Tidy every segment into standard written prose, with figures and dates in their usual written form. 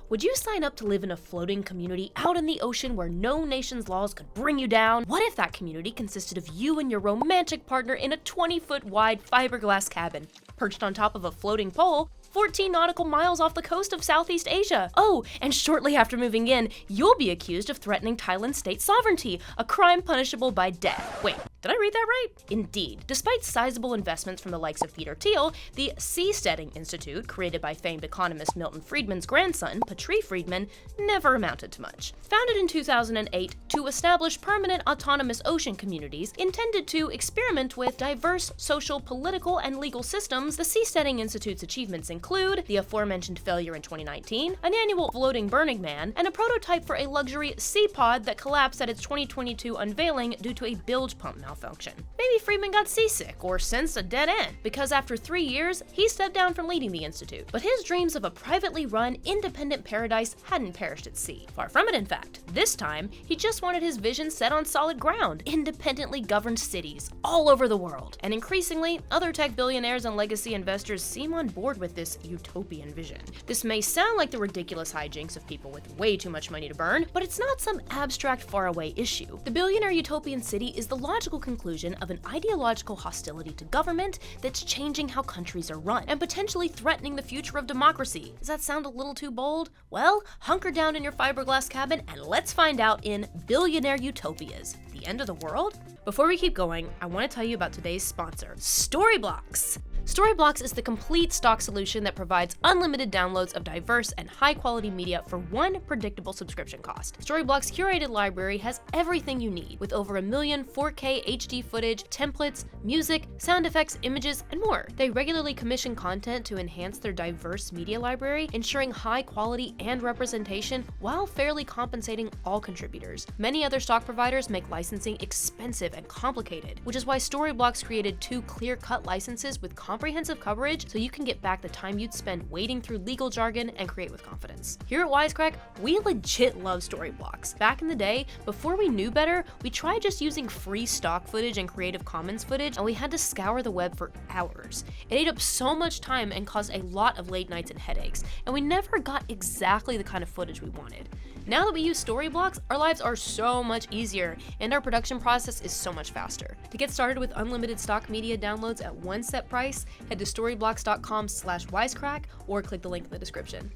Would you sign up to live in a floating community out in the ocean where no nation's laws could bring you down? What if that community consisted of you and your romantic partner in a 20-foot wide fiberglass cabin, perched on top of a floating pole, 14 nautical miles off the coast of Southeast Asia? Oh, and shortly after moving in, you'll be accused of threatening Thailand's state sovereignty, a crime punishable by death. Wait, did I read that right? Indeed. Despite sizable investments from the likes of Peter Thiel, the Seasteading Institute, created by famed economist Milton Friedman's grandson, Patri Friedman, never amounted to much. Founded in 2008 to establish permanent autonomous ocean communities intended to experiment with diverse social, political, and legal systems, the Seasteading Institute's achievements include the aforementioned failure in 2019, an annual floating Burning Man, and a prototype for a luxury sea pod that collapsed at its 2022 unveiling due to a bilge pump malfunction. Maybe Friedman got seasick or sensed a dead end, because after 3 years, he stepped down from leading the institute. But his dreams of a privately run, independent paradise hadn't perished at sea. Far from it, in fact. This time, he just wanted his vision set on solid ground, independently governed cities all over the world. And increasingly, other tech billionaires and legacy investors seem on board with this utopian vision. This may sound like the ridiculous hijinks of people with way too much money to burn, but it's not some abstract faraway issue. The billionaire utopian city is the logical conclusion of an ideological hostility to government that's changing how countries are run and potentially threatening the future of democracy. Does that sound a little too bold? Well, hunker down in your fiberglass cabin and let's find out in Billionaire Utopias, the end of the world? Before we keep going, I want to tell you about today's sponsor, Storyblocks. Storyblocks is the complete stock solution that provides unlimited downloads of diverse and high-quality media for one predictable subscription cost. Storyblocks' curated library has everything you need, with over 1 million 4K HD footage, templates, music, sound effects, images, and more. They regularly commission content to enhance their diverse media library, ensuring high quality and representation while fairly compensating all contributors. Many other stock providers make licensing expensive and complicated, which is why Storyblocks created 2 clear-cut licenses with comprehensive coverage so you can get back the time you'd spend wading through legal jargon and create with confidence. Here at Wisecrack, we legit love Storyblocks. Back in the day, before we knew better, we tried just using free stock footage and Creative Commons footage, and we had to scour the web for hours. It ate up so much time and caused a lot of late nights and headaches, and we never got exactly the kind of footage we wanted. Now that we use Storyblocks, our lives are so much easier, and our production process is so much faster. To get started with unlimited stock media downloads at one set price, head to storyblocks.com/wisecrack or click the link in the description.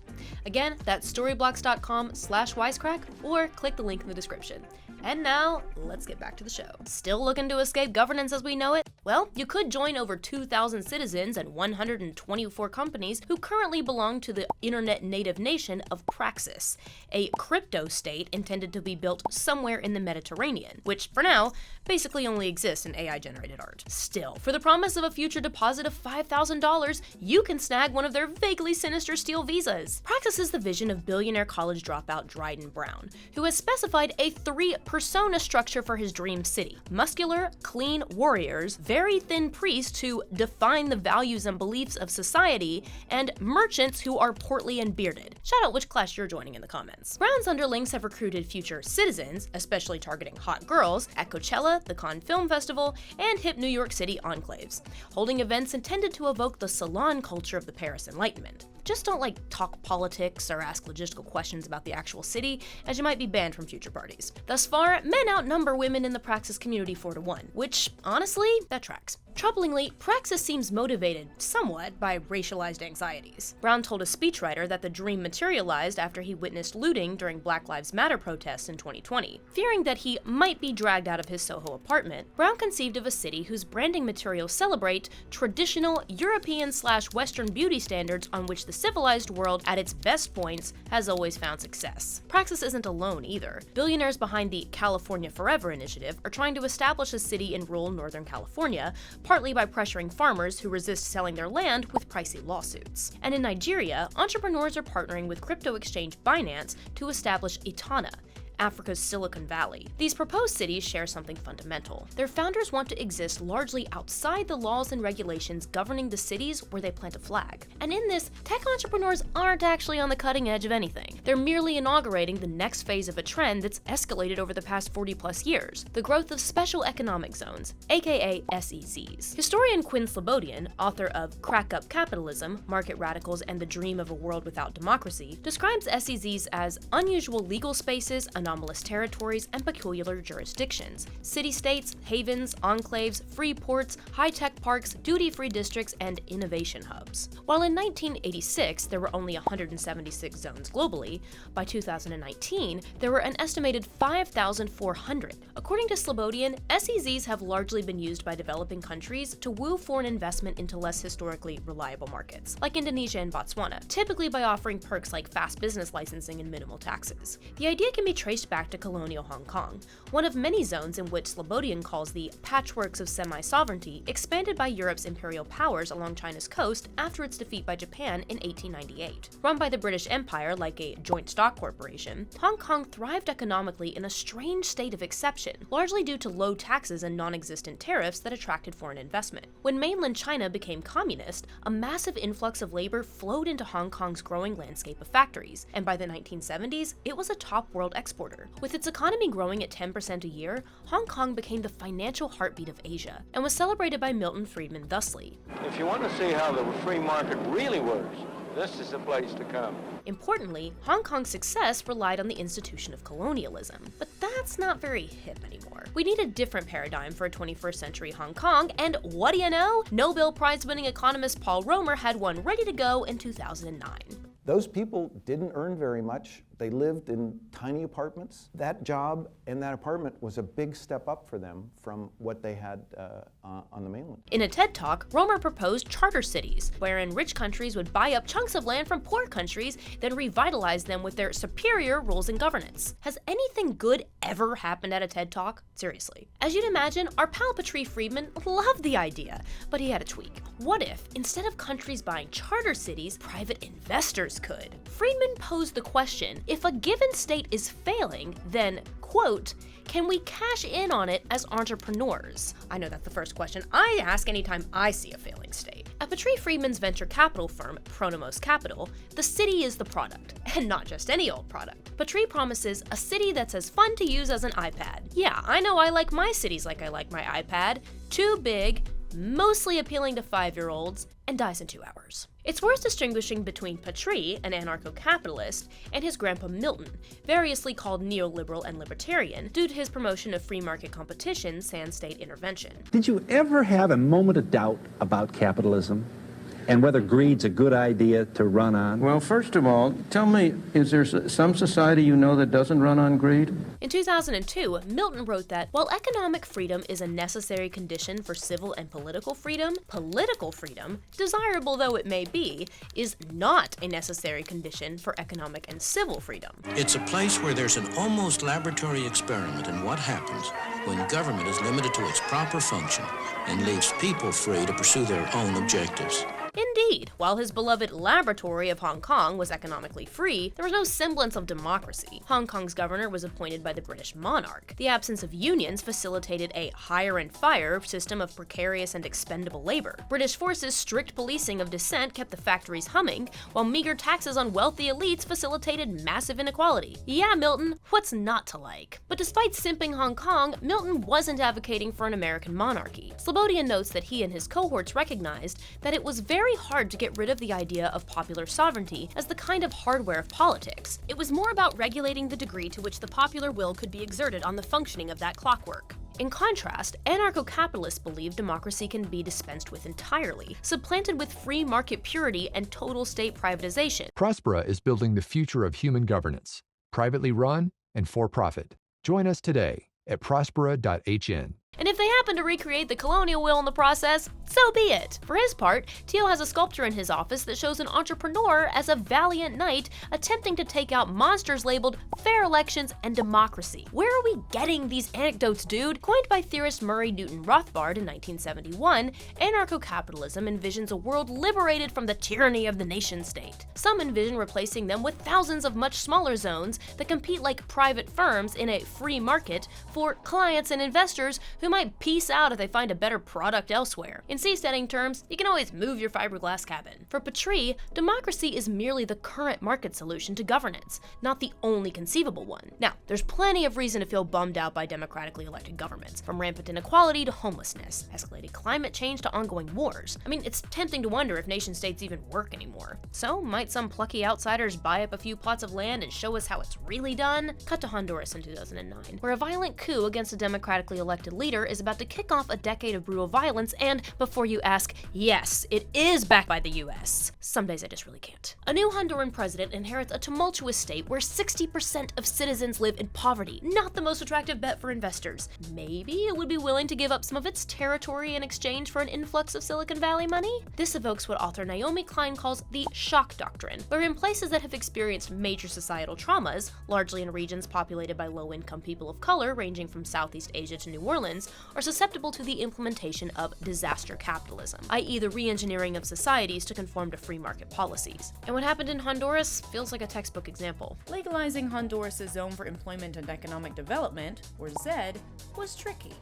Again, that's storyblocks.com/wisecrack or click the link in the description. And now, let's get back to the show. Still looking to escape governance as we know it? Well, you could join over 2,000 citizens and 124 companies who currently belong to the internet native nation of Praxis, a crypto state intended to be built somewhere in the Mediterranean, which, for now, basically only exists in AI-generated art. Still, for the promise of a future deposit of $5,000, you can snag one of their vaguely sinister steel visas. Praxis is the vision of billionaire college dropout Dryden Brown, who has specified a 3-persona structure for his dream city. Muscular, clean warriors, very thin priests who define the values and beliefs of society, and merchants who are portly and bearded. Shout out which class you're joining in the comments. Brown's underlings have recruited future citizens, especially targeting hot girls, at Coachella, the Cannes Film Festival, and hip New York City enclaves, holding events intended to evoke the salon culture of the Paris Enlightenment. Just don't talk politics or ask logistical questions about the actual city, as you might be banned from future parties. Thus far, men outnumber women in the Praxis community 4-to-1, which, honestly, that tracks. Troublingly, Praxis seems motivated, somewhat, by racialized anxieties. Brown told a speechwriter that the dream materialized after he witnessed looting during Black Lives Matter protests in 2020. Fearing that he might be dragged out of his Soho apartment, Brown conceived of a city whose branding materials celebrate traditional European/Western beauty standards on which the civilized world, at its best points, has always found success. Praxis isn't alone either. Billionaires behind the California Forever initiative are trying to establish a city in rural Northern California, partly by pressuring farmers who resist selling their land with pricey lawsuits. And in Nigeria, entrepreneurs are partnering with crypto exchange Binance to establish Itana, Africa's Silicon Valley. These proposed cities share something fundamental. Their founders want to exist largely outside the laws and regulations governing the cities where they plant a flag. And in this, tech entrepreneurs aren't actually on the cutting edge of anything. They're merely inaugurating the next phase of a trend that's escalated over the past 40+ years, the growth of special economic zones, aka SEZs. Historian Quinn Slobodian, author of Crack Up Capitalism, Market Radicals, and the Dream of a World Without Democracy, describes SEZs as unusual legal spaces, anomalous territories, and peculiar jurisdictions, city-states, havens, enclaves, free ports, high-tech parks, duty-free districts, and innovation hubs. While in 1986 there were only 176 zones globally, by 2019 there were an estimated 5,400. According to Slobodian, SEZs have largely been used by developing countries to woo foreign investment into less historically reliable markets, like Indonesia and Botswana, typically by offering perks like fast business licensing and minimal taxes. The idea can be traced back to colonial Hong Kong, one of many zones in which Slobodian calls the patchworks of semi-sovereignty expanded by Europe's imperial powers along China's coast after its defeat by Japan in 1898. Run by the British Empire like a joint stock corporation, Hong Kong thrived economically in a strange state of exception, largely due to low taxes and non-existent tariffs that attracted foreign investment. When mainland China became communist, a massive influx of labor flowed into Hong Kong's growing landscape of factories, and by the 1970s, it was a top world exporter. With its economy growing at 10% a year, Hong Kong became the financial heartbeat of Asia, and was celebrated by Milton Friedman thusly. If you want to see how the free market really works, this is the place to come. Importantly, Hong Kong's success relied on the institution of colonialism, but that's not very hip anymore. We need a different paradigm for a 21st century Hong Kong, and what do you know? Nobel Prize-winning economist Paul Romer had one ready to go in 2009. Those people didn't earn very much. They lived in tiny apartments. That job and that apartment was a big step up for them from what they had on the mainland. In a TED Talk, Romer proposed charter cities, wherein rich countries would buy up chunks of land from poor countries, then revitalize them with their superior rules and governance. Has anything good ever happened at a TED Talk? Seriously. As you'd imagine, our pal Patrice Friedman loved the idea, but he had a tweak. What if, instead of countries buying charter cities, private investors could? Friedman posed the question, if a given state is failing, then, quote, can we cash in on it as entrepreneurs? I know that's the first question I ask anytime I see a failing state. At Patrice Friedman's venture capital firm, Pronomos Capital, the city is the product, and not just any old product. Patrice promises a city that's as fun to use as an iPad. Yeah, I know I like my cities like I like my iPad. Too big, mostly appealing to 5-year-olds, and dies in 2 hours. It's worth distinguishing between Patrice, an anarcho-capitalist, and his grandpa Milton, variously called neoliberal and libertarian, due to his promotion of free market competition sans state intervention. Did you ever have a moment of doubt about capitalism and whether greed's a good idea to run on? Well, first of all, tell me, is there some society you know that doesn't run on greed? In 2002, Milton wrote that while economic freedom is a necessary condition for civil and political freedom, desirable though it may be, is not a necessary condition for economic and civil freedom. It's a place where there's an almost laboratory experiment in what happens when government is limited to its proper function and leaves people free to pursue their own objectives. Indeed, while his beloved laboratory of Hong Kong was economically free, there was no semblance of democracy. Hong Kong's governor was appointed by the British monarch. The absence of unions facilitated a hire and fire system of precarious and expendable labor. British forces' strict policing of dissent kept the factories humming, while meager taxes on wealthy elites facilitated massive inequality. Yeah, Milton, what's not to like? But despite simping Hong Kong, Milton wasn't advocating for an American monarchy. Slobodian notes that he and his cohorts recognized that it was very hard to get rid of the idea of popular sovereignty as the kind of hardware of politics. It was more about regulating the degree to which the popular will could be exerted on the functioning of that clockwork. In contrast, anarcho-capitalists believe democracy can be dispensed with entirely, supplanted with free market purity and total state privatization. Prospera is building the future of human governance, privately run and for profit. Join us today at prospera.hn. And if they happen to recreate the Colonial wheel in the process, so be it. For his part, Teal has a sculpture in his office that shows an entrepreneur as a valiant knight attempting to take out monsters labeled fair elections and democracy. Where are we getting these anecdotes, dude? Coined by theorist Murray Newton Rothbard in 1971, anarcho-capitalism envisions a world liberated from the tyranny of the nation-state. Some envision replacing them with thousands of much smaller zones that compete like private firms in a free market for clients and investors who might peace out if they find a better product elsewhere. In seasteading terms, you can always move your fiberglass cabin. For Petrie, democracy is merely the current market solution to governance, not the only conceivable one. Now, there's plenty of reason to feel bummed out by democratically elected governments, from rampant inequality to homelessness, escalating climate change to ongoing wars. I mean, it's tempting to wonder if nation-states even work anymore. So, might some plucky outsiders buy up a few plots of land and show us how it's really done? Cut to Honduras in 2009, where a violent coup against a democratically elected leader is about to kick off a decade of brutal violence, and before you ask, yes, it is backed by the US. Some days I just really can't. A new Honduran president inherits a tumultuous state where 60% of citizens live in poverty. Not the most attractive bet for investors. Maybe it would be willing to give up some of its territory in exchange for an influx of Silicon Valley money? This evokes what author Naomi Klein calls the shock doctrine, where in places that have experienced major societal traumas, largely in regions populated by low-income people of color ranging from Southeast Asia to New Orleans, are susceptible to the implementation of disaster capitalism, i.e. the re-engineering of societies to conform to free market policies. And what happened in Honduras feels like a textbook example. Legalizing Honduras' Zone for Employment and Economic Development, or ZED, was tricky.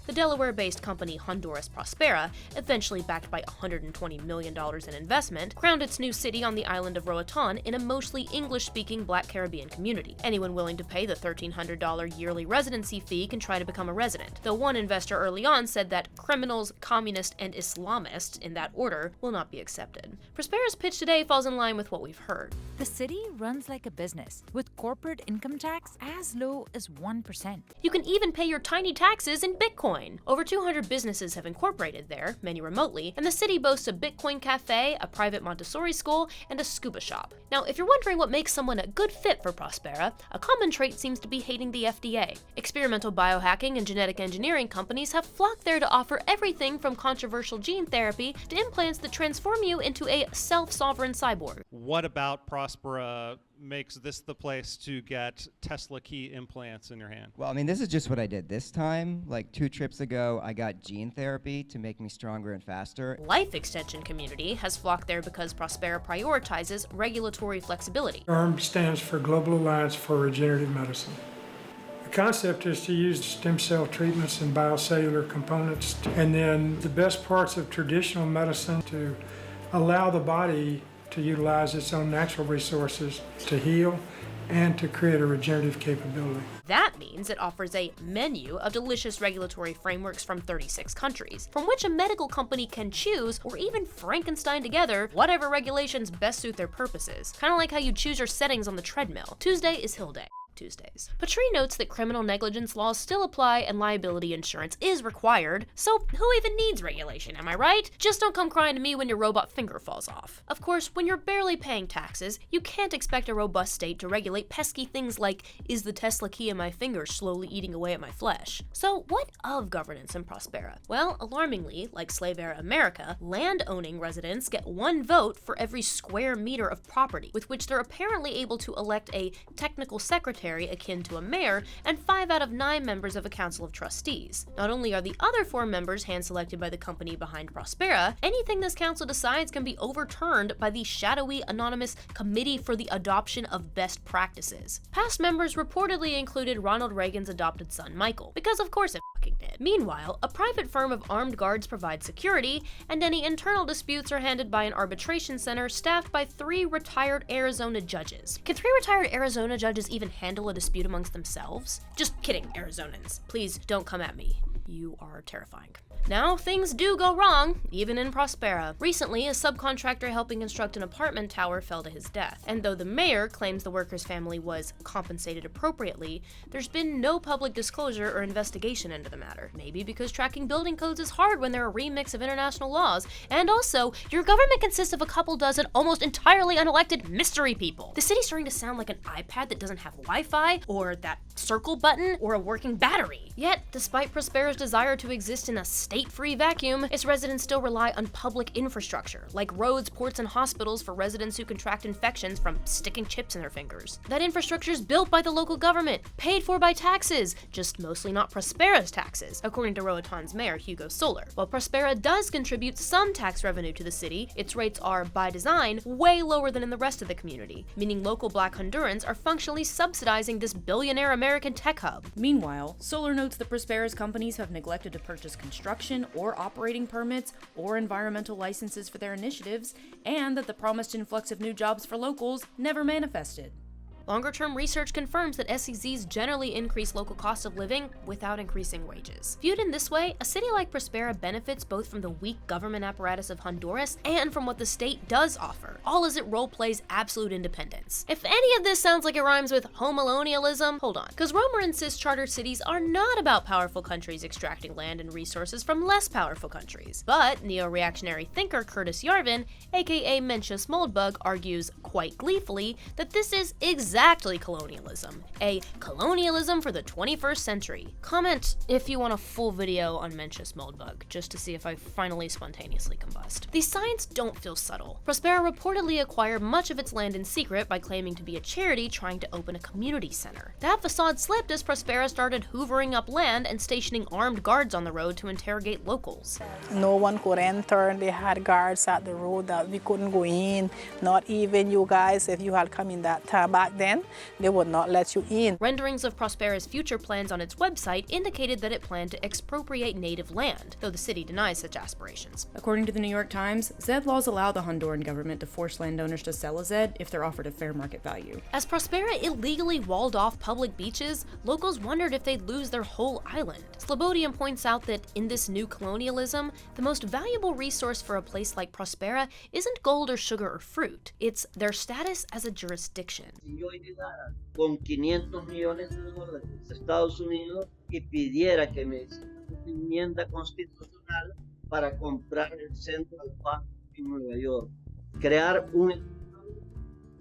The Delaware-based company Honduras Prospera, eventually backed by $120 million in investment, crowned its new city on the island of Roatan in a mostly English-speaking Black Caribbean community. Anyone willing to pay the $1,300 yearly residency fee can try to become a resident, though one investor early on said that criminals, communists, and Islamists, in that order, will not be accepted. Prospera's pitch today falls in line with what we've heard. The city runs like a business, with corporate income tax as low as 1%. You can even pay your tiny taxes in Bitcoin. Over 200 businesses have incorporated there, many remotely, and the city boasts a Bitcoin cafe, a private Montessori school, and a scuba shop. Now, if you're wondering what makes someone a good fit for Prospera, a common trait seems to be hating the FDA. Experimental biohacking and genetic engineering companies have flocked there to offer everything from controversial gene therapy to implants that transform you into a self-sovereign cyborg. What about Prospera makes this the place to get Tesla key implants in your hand? Well, I mean, this is just what I did this time. Like 2 trips ago, I got gene therapy to make me stronger and faster. Life Extension community has flocked there because Prospera prioritizes regulatory flexibility. GARM stands for Global Alliance for Regenerative Medicine. The concept is to use stem cell treatments and biocellular components, and then the best parts of traditional medicine to allow the body to utilize its own natural resources to heal and to create a regenerative capability. That means it offers a menu of delicious regulatory frameworks from 36 countries, from which a medical company can choose or even Frankenstein together whatever regulations best suit their purposes. Kind of like how you choose your settings on the treadmill. Tuesday is Hill Day. Tuesdays. Petrie notes that criminal negligence laws still apply and liability insurance is required, so who even needs regulation, am I right? Just don't come crying to me when your robot finger falls off. Of course, when you're barely paying taxes, you can't expect a robust state to regulate pesky things like, is the Tesla key in my finger slowly eating away at my flesh? So what of governance in Prospera? Well, alarmingly, like slave-era America, land-owning residents get 1 vote for every square meter of property, with which they're apparently able to elect a technical secretary akin to a mayor, and 5 out of 9 members of a council of trustees. Not only are the other 4 members hand-selected by the company behind Prospera, anything this council decides can be overturned by the shadowy, anonymous Committee for the Adoption of Best Practices. Past members reportedly included Ronald Reagan's adopted son, Michael, because of course it fucking did. Meanwhile, a private firm of armed guards provides security, and any internal disputes are handled by an arbitration center staffed by 3 retired Arizona judges. Can 3 retired Arizona judges even handle a dispute amongst themselves? Just kidding, Arizonans. Please don't come at me. You are terrifying. Now, things do go wrong, even in Prospera. Recently, a subcontractor helping construct an apartment tower fell to his death, and though the mayor claims the worker's family was compensated appropriately, there's been no public disclosure or investigation into the matter. Maybe because tracking building codes is hard when they're a remix of international laws, and also, your government consists of a couple dozen almost entirely unelected mystery people. The city's starting to sound like an iPad that doesn't have Wi-Fi, or that circle button, or a working battery. Yet, despite Prospera's Prospero's desire to exist in a state-free vacuum, its residents still rely on public infrastructure, like roads, ports, and hospitals for residents who contract infections from sticking chips in their fingers. That infrastructure is built by the local government, paid for by taxes, just mostly not Prospera's taxes, according to Roaton's mayor, Hugo Soler. While Prospera does contribute some tax revenue to the city, its rates are, by design, way lower than in the rest of the community, meaning local Black Hondurans are functionally subsidizing this billionaire American tech hub. Meanwhile, Soler notes that Prospera's companies have neglected to purchase construction or operating permits or environmental licenses for their initiatives, and that the promised influx of new jobs for locals never manifested. Longer-term research confirms that SEZs generally increase local cost of living without increasing wages. Viewed in this way, a city like Prospera benefits both from the weak government apparatus of Honduras and from what the state does offer, all as it role-plays absolute independence. If any of this sounds like it rhymes with homecolonialism, hold on, because Romer insists charter cities are not about powerful countries extracting land and resources from less powerful countries. But neo-reactionary thinker Curtis Yarvin, aka Mencius Moldbug, argues, quite gleefully, that this is exactly colonialism. A colonialism for the 21st century. Comment if you want a full video on Mencius Moldbug, just to see if I finally spontaneously combust. These signs don't feel subtle. Prospera reportedly acquired much of its land in secret by claiming to be a charity trying to open a community center. That facade slipped as Prospera started hoovering up land and stationing armed guards on the road to interrogate locals. No one could enter. They had guards at the road that we couldn't go in. Not even you guys, if you had come in that time back then, they would not let you in. Renderings of Prospera's future plans on its website indicated that it planned to expropriate native land, though the city denies such aspirations. According to the New York Times, Zed laws allow the Honduran government to force landowners to sell a Zed if they're offered a fair market value. As Prospera illegally walled off public beaches, locals wondered if they'd lose their whole island. Slobodian points out that in this new colonialism, the most valuable resource for a place like Prospera isn't gold or sugar or fruit, it's their status as a jurisdiction. Con 500 millones de dólares a Estados Unidos y pidiera que me hiciera una enmienda constitucional para comprar el Central Park en Nueva York, crear un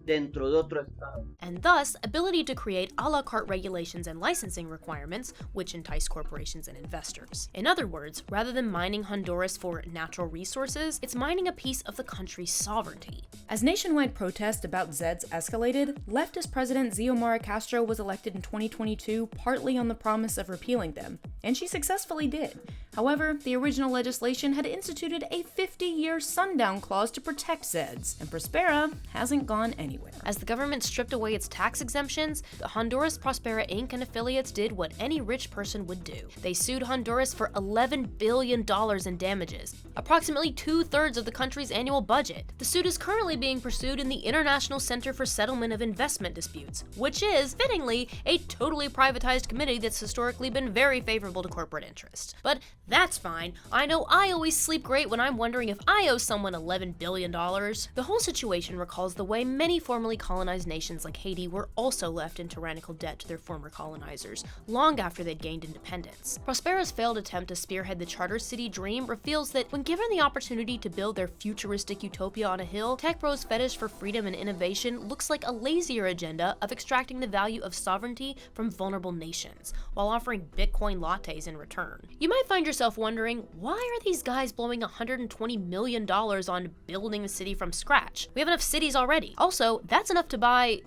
dentro de otro estado. And thus, ability to create a la carte regulations and licensing requirements, which entice corporations and investors. In other words, rather than mining Honduras for natural resources, it's mining a piece of the country's sovereignty. As nationwide protest about Zeds escalated, leftist President Xiomara Castro was elected in 2022 partly on the promise of repealing them, and she successfully did. However, the original legislation had instituted a 50-year sundown clause to protect Zeds, and Prospera hasn't gone anywhere. As the government stripped away its tax exemptions, the Honduras Prospera Inc. and affiliates did what any rich person would do. They sued Honduras for $11 billion in damages, approximately 2/3 of the country's annual budget. The suit is currently being pursued in the International Center for Settlement of Investment Disputes, which is, fittingly, a totally privatized committee that's historically been very favorable to corporate interests. But that's fine. I know I always sleep great when I'm wondering if I owe someone $11 billion. The whole situation recalls the way many formerly colonized nations like Haiti were also left in tyrannical debt to their former colonizers, long after they'd gained independence. Prospera's failed attempt to spearhead the charter city dream reveals that when given the opportunity to build their futuristic utopia on a hill, tech bros' fetish for freedom and innovation looks like a lazier agenda of extracting the value of sovereignty from vulnerable nations, while offering Bitcoin lattes in return. You might find yourself wondering, why are these guys blowing $120 million on building the city from scratch? We have enough cities already. Also, that's enough to buy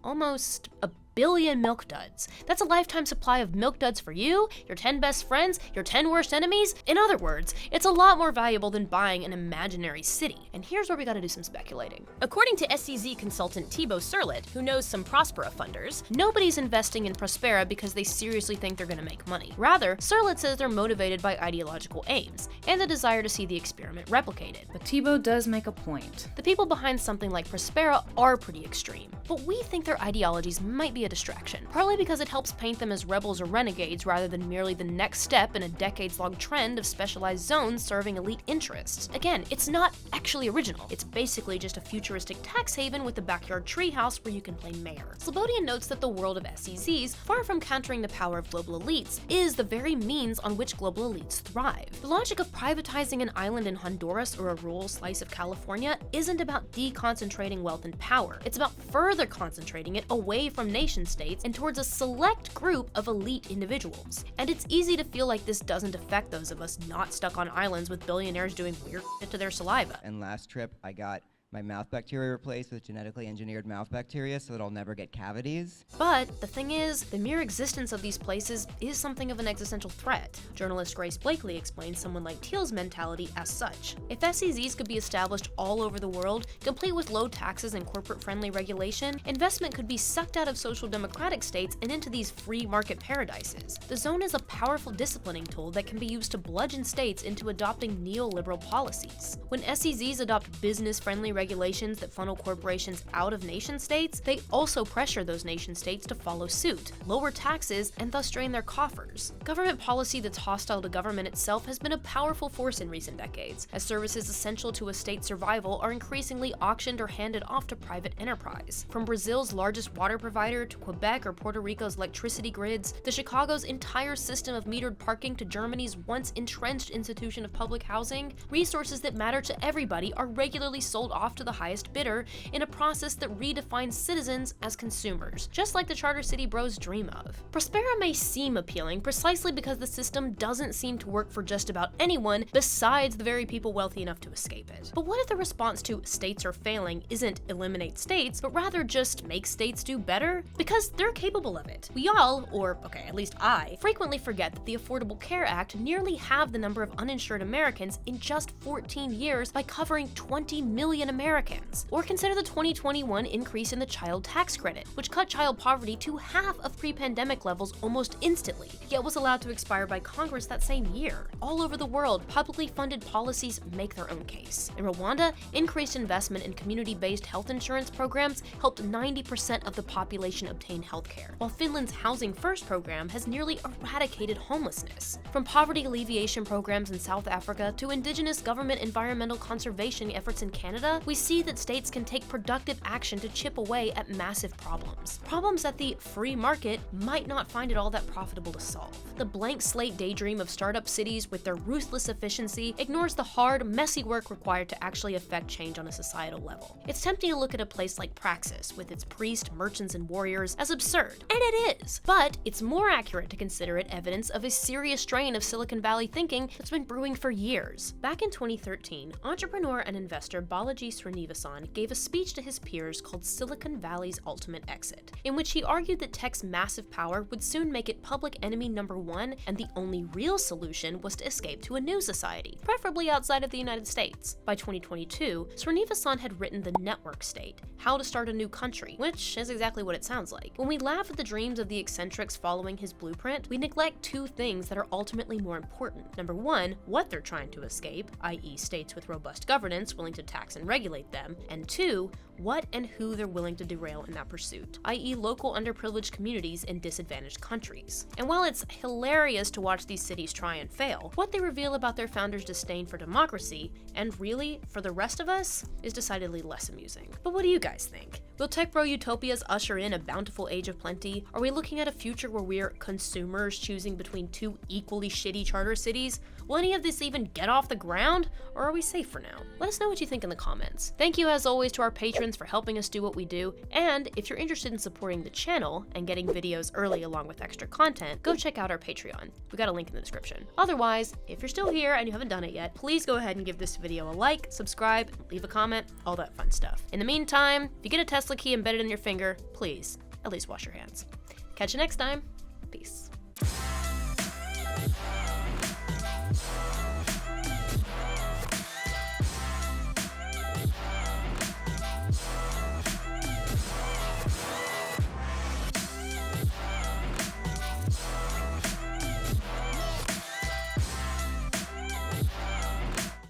almost a billion milk duds. That's a lifetime supply of milk duds for you, your 10 best friends, your 10 worst enemies. In other words, it's a lot more valuable than buying an imaginary city. And here's where we gotta do some speculating. According to SCZ consultant Thibaut Surlet, who knows some Prospera funders, nobody's investing in Prospera because they seriously think they're gonna make money. Rather, Surlet says they're motivated by ideological aims and the desire to see the experiment replicated. But Thibaut does make a point. The people behind something like Prospera are pretty extreme, but we think their ideologies might be a distraction, partly because it helps paint them as rebels or renegades rather than merely the next step in a decades-long trend of specialized zones serving elite interests. Again, it's not actually original. It's basically just a futuristic tax haven with a backyard treehouse where you can play mayor. Slobodian notes that the world of SEZs, far from countering the power of global elites, is the very means on which global elites thrive. The logic of privatizing an island in Honduras or a rural slice of California isn't about deconcentrating wealth and power. It's about further concentrating it away from nations nation-states and towards a select group of elite individuals. And it's easy to feel like this doesn't affect those of us not stuck on islands with billionaires doing weird shit to their saliva. And last trip, I got my mouth bacteria replaced with genetically engineered mouth bacteria so that I'll never get cavities. But the thing is, the mere existence of these places is something of an existential threat. Journalist Grace Blakely explains someone like Teal's mentality as such. If SEZs could be established all over the world, complete with low taxes and corporate-friendly regulation, investment could be sucked out of social democratic states and into these free market paradises. The zone is a powerful disciplining tool that can be used to bludgeon states into adopting neoliberal policies. When SEZs adopt business-friendly regulations that funnel corporations out of nation-states, they also pressure those nation-states to follow suit, lower taxes, and thus drain their coffers. Government policy that's hostile to government itself has been a powerful force in recent decades, as services essential to a state's survival are increasingly auctioned or handed off to private enterprise. From Brazil's largest water provider to Quebec or Puerto Rico's electricity grids, to Chicago's entire system of metered parking to Germany's once entrenched institution of public housing, resources that matter to everybody are regularly sold off to the highest bidder in a process that redefines citizens as consumers, just like the Charter City Bros dream of. Prospera may seem appealing precisely because the system doesn't seem to work for just about anyone besides the very people wealthy enough to escape it. But what if the response to states are failing isn't eliminate states, but rather just make states do better? Because they're capable of it. We all, or okay, at least I, frequently forget that the Affordable Care Act nearly halved the number of uninsured Americans in just 14 years by covering 20 million Americans. Or consider the 2021 increase in the child tax credit, which cut child poverty to half of pre-pandemic levels almost instantly, yet was allowed to expire by Congress that same year. All over the world, publicly funded policies make their own case. In Rwanda, increased investment in community-based health insurance programs helped 90% of the population obtain healthcare, while Finland's Housing First program has nearly eradicated homelessness. From poverty alleviation programs in South Africa to indigenous government environmental conservation efforts in Canada, we see that states can take productive action to chip away at massive problems. Problems that the free market might not find it all that profitable to solve. The blank slate daydream of startup cities with their ruthless efficiency ignores the hard, messy work required to actually affect change on a societal level. It's tempting to look at a place like Praxis, with its priests, merchants, and warriors, as absurd, and it is. But it's more accurate to consider it evidence of a serious strain of Silicon Valley thinking that's been brewing for years. Back in 2013, entrepreneur and investor Balaji Srinivasan gave a speech to his peers called Silicon Valley's Ultimate Exit, in which he argued that tech's massive power would soon make it public enemy number one, and the only real solution was to escape to a new society, preferably outside of the United States. By 2022, Srinivasan had written The Network State, How to Start a New Country, which is exactly what it sounds like. When we laugh at the dreams of the eccentrics following his blueprint, we neglect two things that are ultimately more important. Number one, what they're trying to escape, i.e. states with robust governance willing to tax and regulate them, and two, what and who they're willing to derail in that pursuit, i.e. local underprivileged communities in disadvantaged countries. And while it's hilarious to watch these cities try and fail, what they reveal about their founders' disdain for democracy, and really, for the rest of us, is decidedly less amusing. But what do you guys think? Will tech bro utopias usher in a bountiful age of plenty? Are we looking at a future where we're consumers choosing between two equally shitty charter cities? Will any of this even get off the ground? Or are we safe for now? Let us know what you think in the comments. Thank you as always to our patrons for helping us do what we do, and if you're interested in supporting the channel and getting videos early along with extra content, go check out our Patreon. We got a link in the description. Otherwise, if you're still here and you haven't done it yet, please go ahead and give this video a like, subscribe, leave a comment, all that fun stuff. In the meantime, if you get a Tesla key embedded in your finger, please, at least wash your hands. Catch you next time. Peace.